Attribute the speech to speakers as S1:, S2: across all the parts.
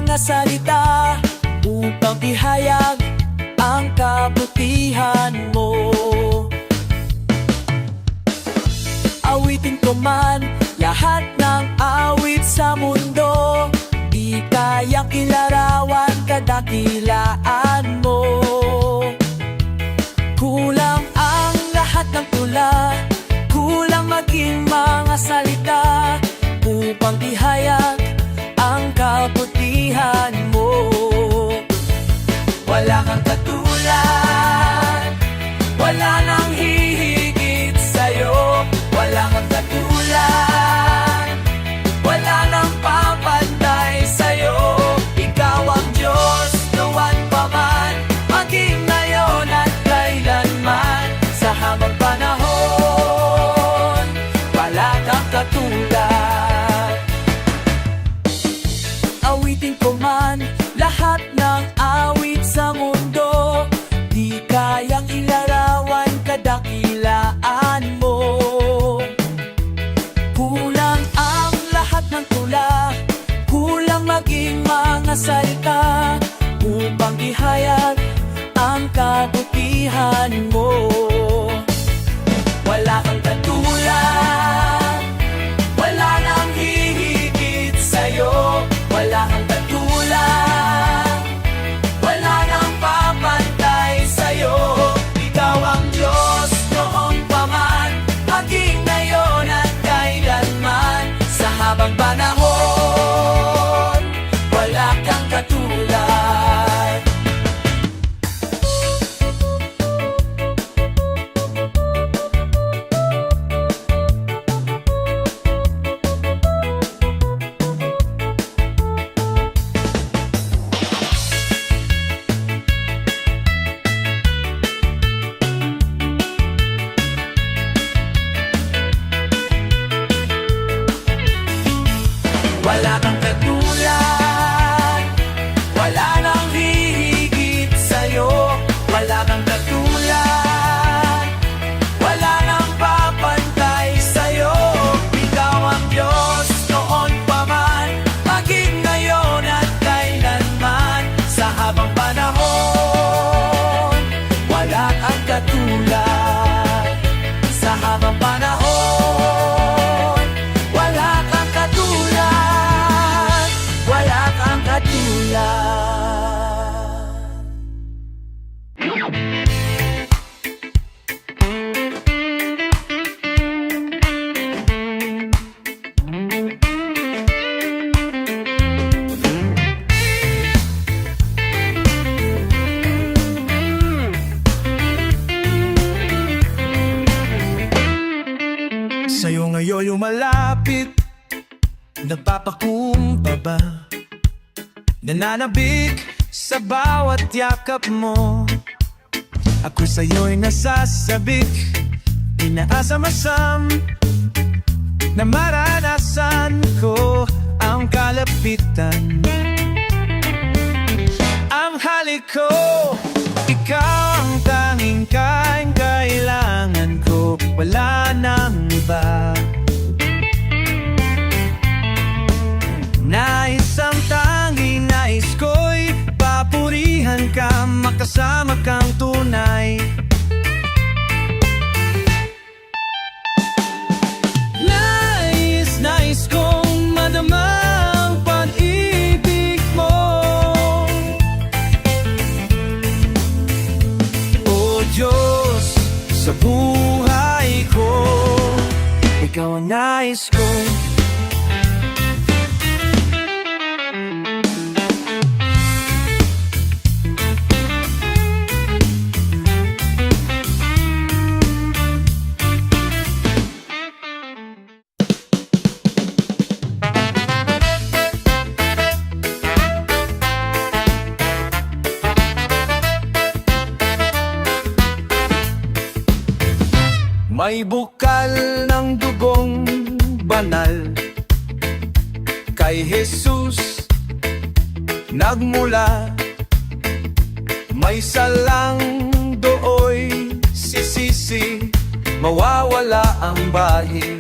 S1: mga salita upang ihayag ang kabutihan mo. Awitin ko man lahat ng awit sa mundo, di kayang ilarawan kadakilaan mo. Kulang ang lahat ng tula, kulang maging mga salita upang ihayag ang kabutihan mo. Wala kang katulad, wala nang hihigit sa'yo. Wala kang katulad, wala nang papantay sa'yo. Ikaw ang Diyos, noon pa man, maging ngayon at kailanman. Sa habang panahon, wala kang katulad. Awitin ko man lahat ng awit sa mundo, di kayang ilarawan kadakilaan mo. Kulang ang lahat ng tula, kulang maging mga salita upang ihayag ang kabutihan mo. Wala kang katulad, wala nang hihigit sa'yo. Wala kang katulad, wala nang papantay sa'yo. Ikaw ang Diyos, noon pa man, maging ngayon at kailanman. Sa habang panahon, wala kang katulad. Wala kang katulad, wala nang hihigit sa'yo. Wala kang katulad, wala nang papantay sa'yo. Ikaw ang Diyos, noon pa man, maging ngayon at kailanman. Sa habang panahon, wala kang katulad. Sa habang panahon, wala kang katulad. Wala kang katulad.
S2: Sa'yo ngayon lumalapit, nagpapakumbaba, nananabik sa bawat yakap mo. Ako sa'yo'y nasasabik, inaasam-asam na maranasan ko ang kalapitan. Ang halik ko, ikaw ang tanging kailangan ko, wala nang iba. Nais ang tanging nais ko'y papurihan ka, makasama kang tunay. Nais kong madama ang pag-ibig mo. O Diyos, sa buhay ko, ikaw ang nais ko. May bukal ng dugong banal kay Jesus nagmula. May salang dooy sisisi, mawawala ang bahi.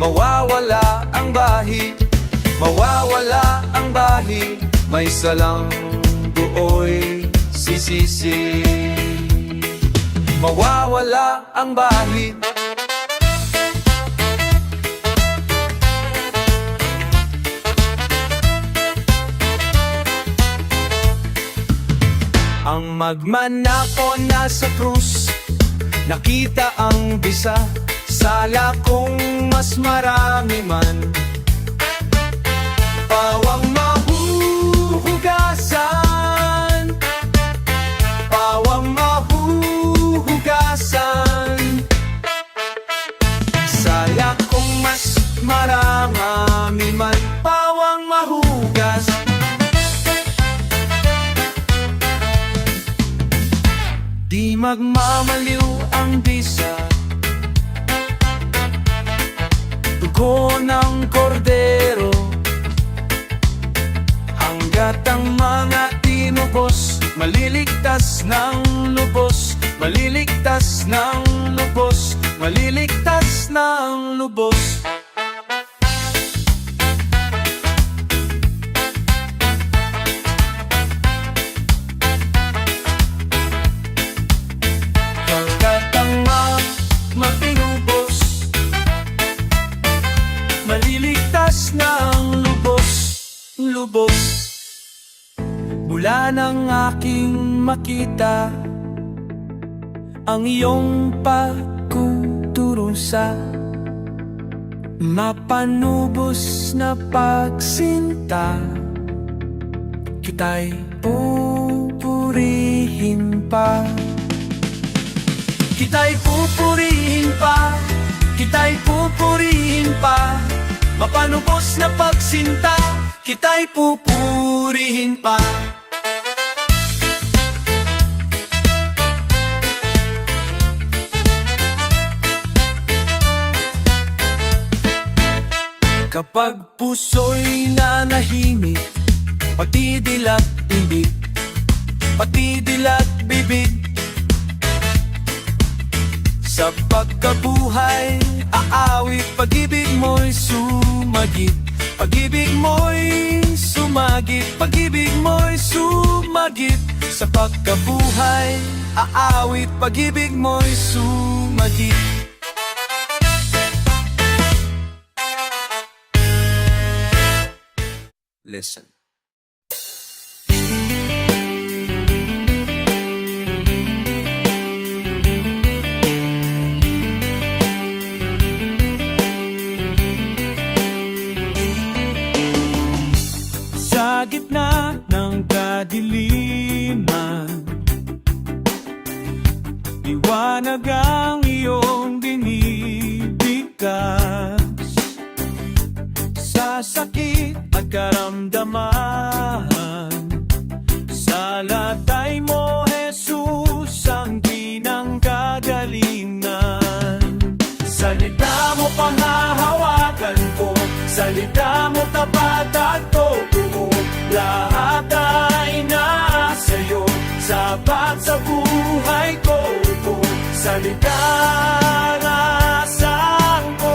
S2: Mawawala ang bahi, mawawala ang bahid, may salang buoy sisisi. Mawawala ang bahid. Ang magmanako nasa krus, nakita ang bisa, sala kung mas marami man. Pawang mahuhugasan, pawang mahuhugasan, sala kung mas marami man. Pawang mahugas. Di magmamaliw ang bisa, dugo ng kordero, hanggat ang mga tinubos, maliligtas ng lubos, maliligtas ng lubos, maliligtas ng lubos. Maliligtas ng lubos, lubos. Mula nang aking makita ang iyong pagkuturusa, mapanubos na pagsinta, kita'y pupurihin pa. Kita'y pupurihin pa, kita'y pupurihin pa, mapanubos na pagsinta, kita'y pupurihin pa. Kapag puso'y nanahimik, pati dilat ibig, pati dilat bibig, sa pagkabuhay, aawit, pag-ibig mo'y sumagit, pag-ibig mo'y sumagit, pag-ibig mo'y sumagit. Sa pagkabuhay, aawit, pag-ibig mo'y sumagit. Listen. Sa gitna ng kadiliman, liwanag ang iyong binibigkas. Sa sakit at karamdaman, sa latay mo, Jesus, ang ginang kagalingan. Salita mo panghahawakan ko, salita mo tapat at totoo, lahat ay nasa'yo, sapat sa buhay ko. Salita nasaan ko,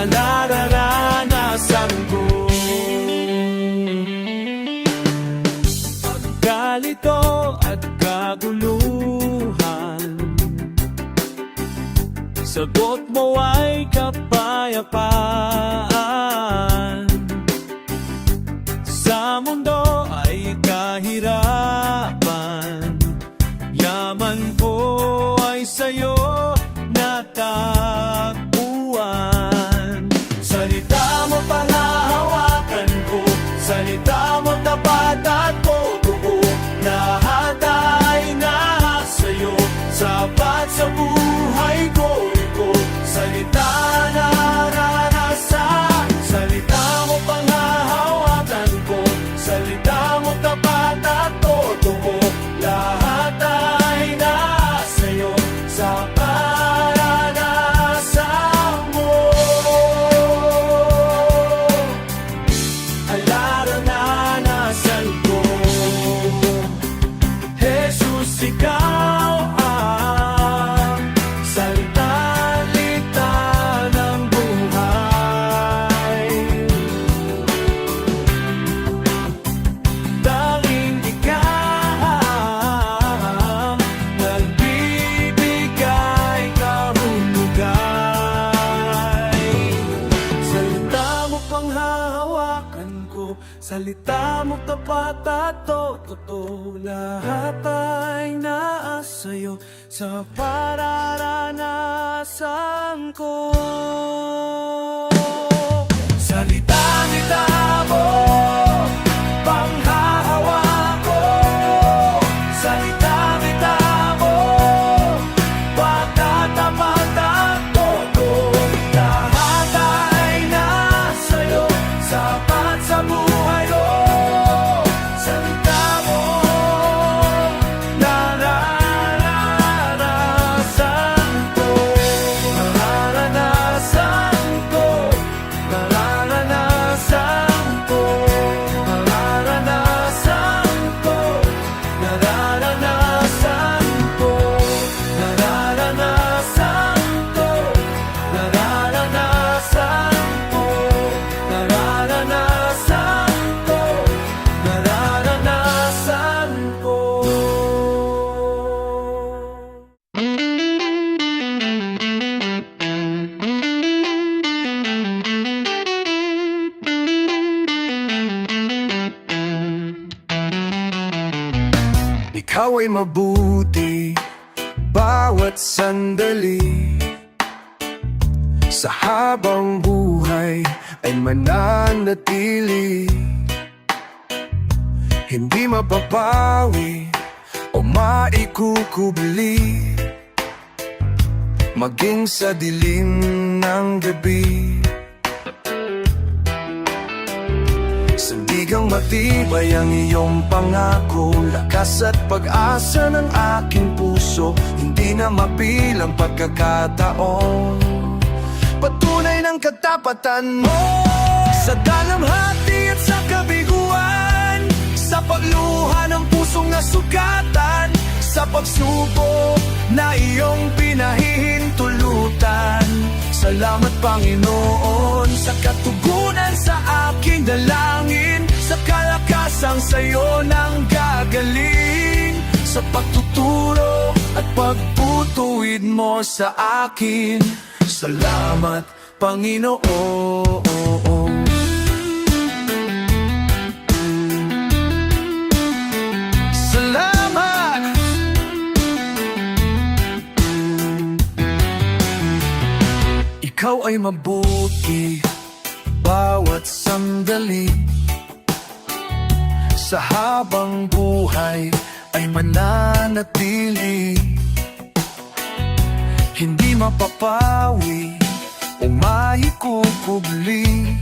S2: nararanasan ko. Pagkalito at kaguluhan, sagot mo ay kapayapaan. Sa mundo ay kahirapan,
S1: Salita mo tapat at totoo, lahat ay naasa'yo sa pararanasan ko. Salita mo, panghahawa ko. Salita mo, patatapat at totoo, lahat ay nasa'yo, sapat sa buhay ko. Salita mo, nararanasan ko, nararanasan ko, nararanasan ko, nararanasan ko, nararanasan ko, nararanasan ko, nararanasan ko, nararanasan ko, nararanasan ko. Ikaw ay mabuti bawat sandali, sa habang buhay ay mananatili. Hindi mapapawi o maikukubli, maging sa dilim ng gabi. Sandigang matibay ang iyong pangako, lakas at pag-asa ng aking puso, hindi na mapilang pagkakataon. Patunay ng katapatan mo sa dalamhati at sa kabiguan, sa pagluha ng pusong nasugatan, sa pagsubok na iyong pinahihintulutan. Salamat Panginoon sa katugunan sa aking dalangin, sa kalakasang sa'yo nang gagaling, sa pagtuturo at pagputuwid mo sa akin. Salamat Panginoon. Salamat. Ikaw ay mabuti bawat sandali, sa habang buhay ay mananatili. Hindi mapapawi o mahikukubli,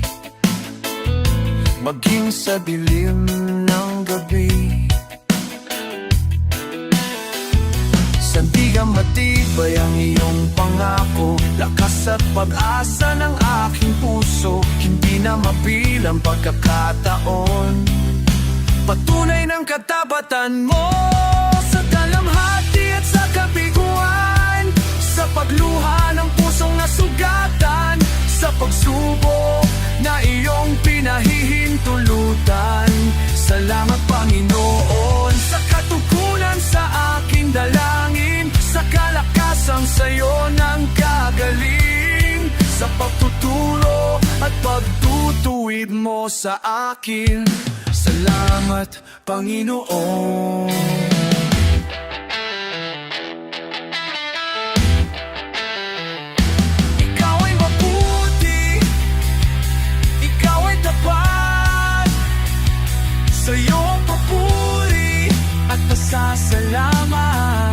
S1: maging sa dilim ng gabi. Sandigang matibay ang iyong pangako, lakas at pag-asa ng aking puso, hindi na mapilang pagkakataon. Patunay ng katapatan mo sa dalamhati at sa kabiguan, sa pagluha ng pusong nasugatan, sa pagsubok na iyong pinahihintulutan. Salamat Panginoon sa katugunan sa aking dalangin, sa kalakasang sa'yo nang gagaling, sa pagtuturo at pagtutuwid mo sa akin. Salamat Panginoon. Ikaw ay mabuti, ikaw ay tapat, sa iyong papuri at pasasalamat.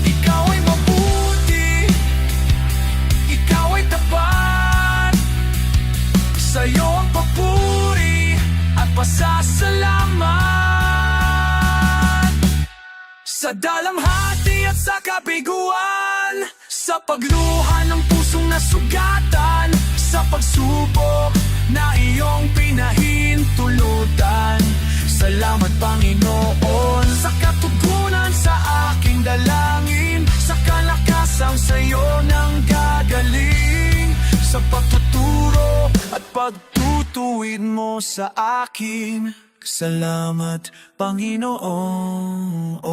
S1: Ikaw ay mabuti, ikaw ay tapat, sa iyong papuri at pasasalamat. Sa dalamhati at sa kabiguan, sa pagluha ng pusong nasugatan, sa pagsubok na iyong pinahintulutan. Salamat Panginoon sa katugunan sa aking dalangin, sa kalakasang sa'yo nang gagaling, sa pagtuturo at pagtutuwid mo sa akin. Salamat Panginoon.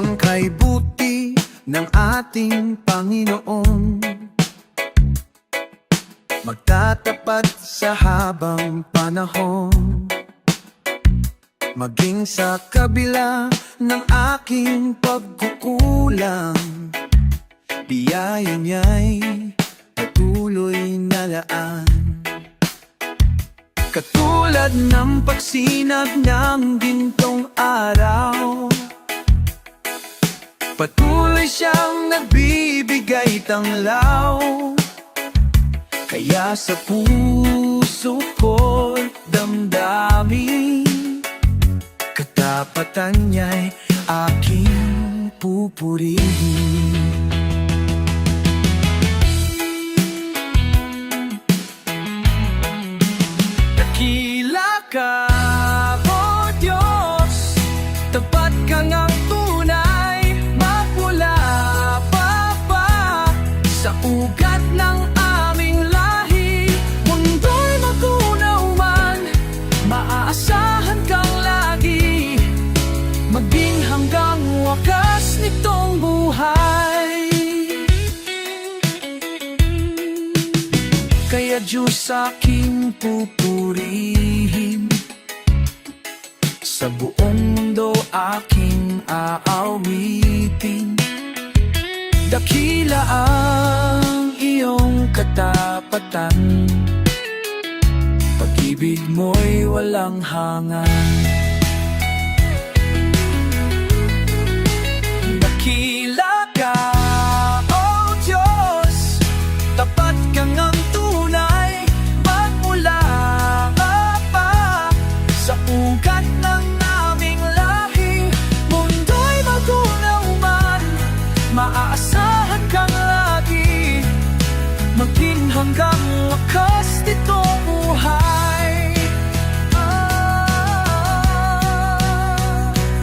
S1: lang kay buti ng ating Panginoon, magtatapat sa habang panahon. Maging sa kabila ng aking pagkukulang, biyaya niya'y patuloy na laan. Katulad ng pagsinag ng gintong araw, patuloy siyang nagbibigay tanglaw. Kaya sa puso ko't damdamin, katapatan niya'y aking pupurihin. Dakila ka, O Diyos, tapat ka ngang tunay, magmula pa sa ugat ng aming lahi. Mundo'y magunaw man, maaasahan kang lagi, maging hanggang wakas nitong buhay. Kaya Diyos aking pupurihin, sa buong mundo aking aawitin. Dakila ang iyong katapatan, pag-ibig mo'y walang hangan. Dakila ka, O Diyos, tapat ka ngang tunay, magmula pa sa ugat ng aming lahi. Mundo'y magunaw man, maaasahan kang lagi, maging hanggang wakas nitong buhay.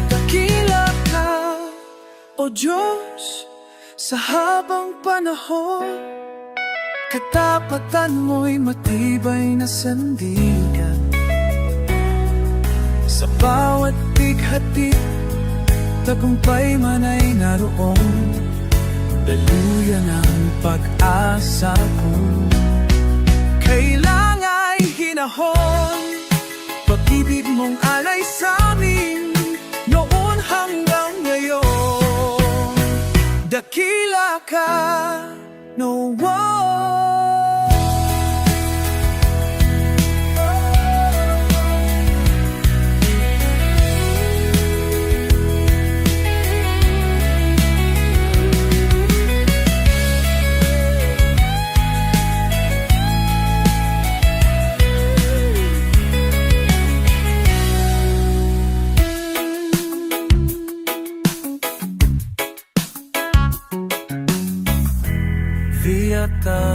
S1: Dakila ka, O Diyos, sa habang panahon, katapatan mo'y matibay na sandigan. Sa bawat bighati, tagumpay man ay naroon, daluyan ang pag-asa ko. Kailangan hinahon, pag-ibig mong alay sa'min, noon hanggang ngayon. Dakila ka, no one. Viata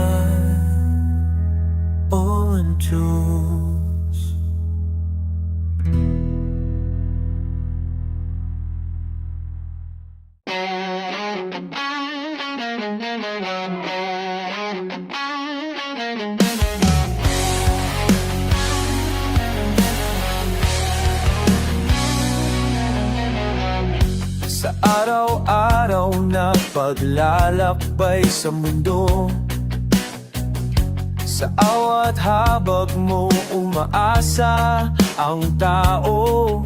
S1: on Diyos. Sa araw-araw na paglalakbay sa mundo, sa awat habag mo umaasa ang tao.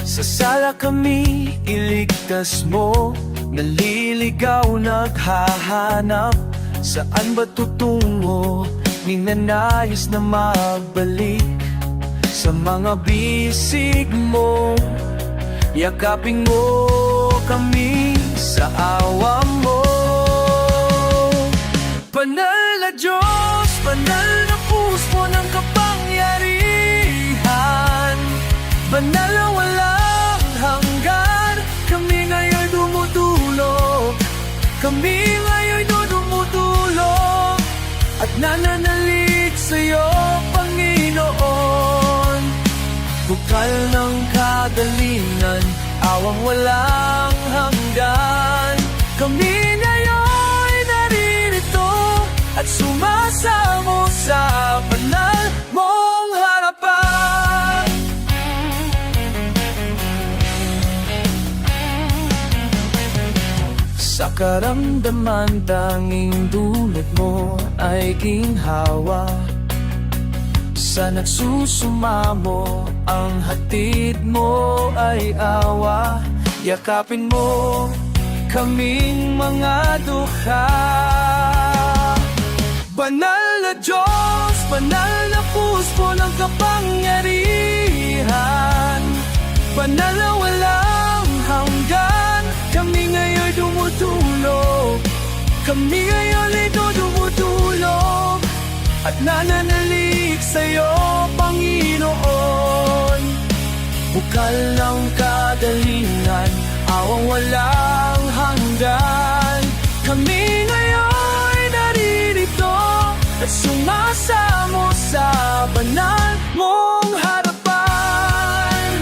S1: Sa sala kami iligtas mo, naliligaw naghahanap, saan ba tutungo? Ninanayos na magbalik sa mga bisig mo. Yakapin mo kami sa awa mo. Banal na Diyos, banal na puso ng kapangyarihan, banal na walang hanggan. Kami ngayon'y dumudulog, kami ngayon'y dumudulog, at nananalig sa'yo, Panginoon. Bukal ng kagalingan, awang walang hanggan. Kami ngayon'y naririto at sumasamo sa banal mong harapan. karamdaman, tanging dulot mo ay ginhawa. Sa nagsusumamo, ang hatid mo ay awa. Yakapin mo kaming mga dukha. Banal na Diyos, banal na puspo ng kapangyarihan, banal na walang hanggan. Kami ngayon dumutulog, kami ngayon ito dumutulog, at nananalig sa'yo, Panginoon. Bukal ng kadalingan, awang walang hanggan. Kami ngayon naririto at sumasamo sa banal mong harapan.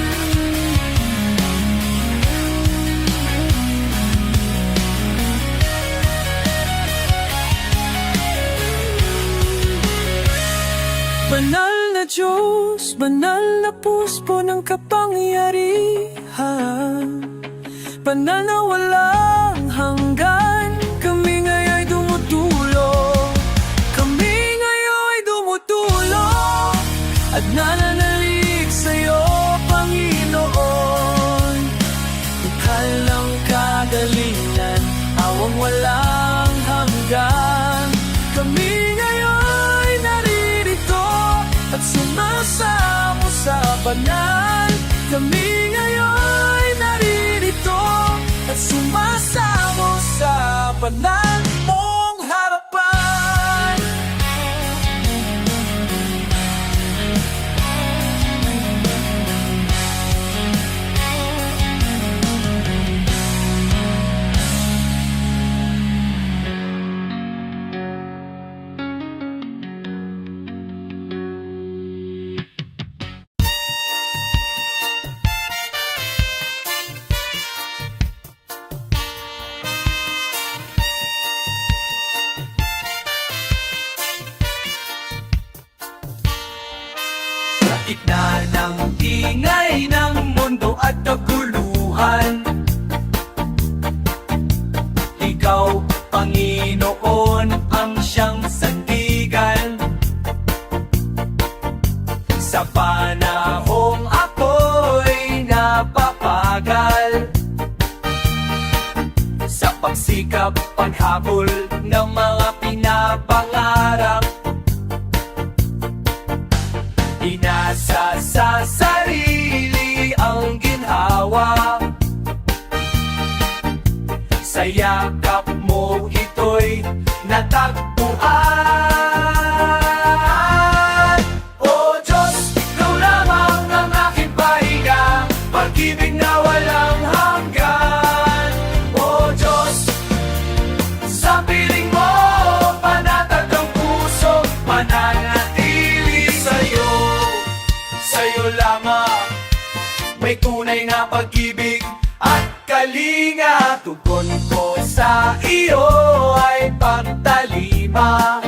S1: Banal na Diyos, banal na puspo ng kapangyarihan, banal na walang hanggan. Kami ngayon'y dumutulog, kami ngayon'y dumutulog, at nananalig sa'yo, Panginoon. Bukal ng kagalingan, awang walang hanggan. Kami ngayon'y naririto at sumasamo sa banal. Kami ngayon'y naririto at sumasamo sa banal mong harapan. Gitna ng ingay ng mundo at kaguluhan, Ikaw, Panginoon, ang siyang sandigan. Sa panahong ako'y napapagal, sa pagsikap, paghabol ng mga pinapangarap, inasa sa sarili ang ginhawa. Sa yakap mo ito'y natagpuan. O Diyos, ikaw lamang ang aking pahinga, pag-ibig na walang hanggan. O Diyos, sa piling mo panatag ang puso, mananatili sa'yo. Sa'yo lamang may tunay na pag-ibig at kalinga. Tugon ko sa iyo ay pagtalima,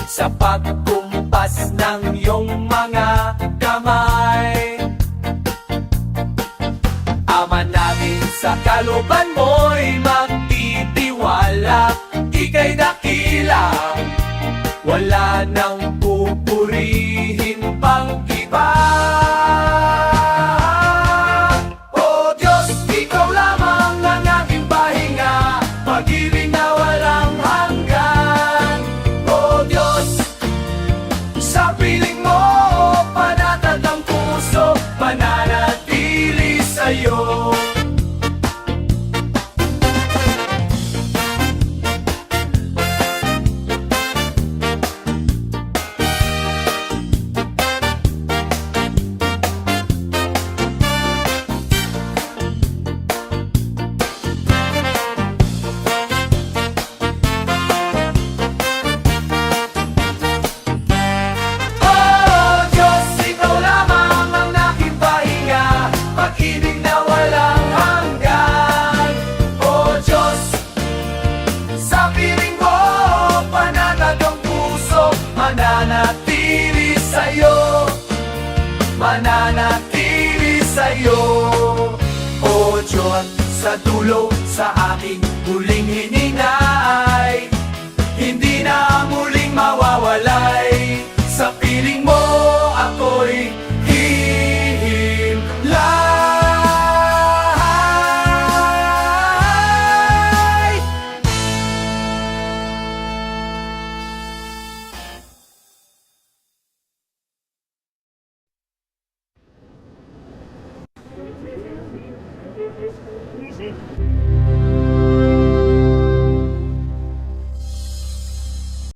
S1: sa pagkumpas ng iyong mga kamay. Ama namin, sa kalooban mo'y magtitiwala. Ika'y dakila, wala nang pupurihin pang iba. O Diyos, ikaw lamang ang aking pahinga, pag-ibig na walang hanggan. O Diyos, sa piling mo panatag ang puso, mananatili sa'yo. Mananatili sa'yo, mananatili sa'yo. O Diyos, sa dulo sa aking huling hininga ay hindi na muling mawawalay. Sa piling mo ako'y hihimlay.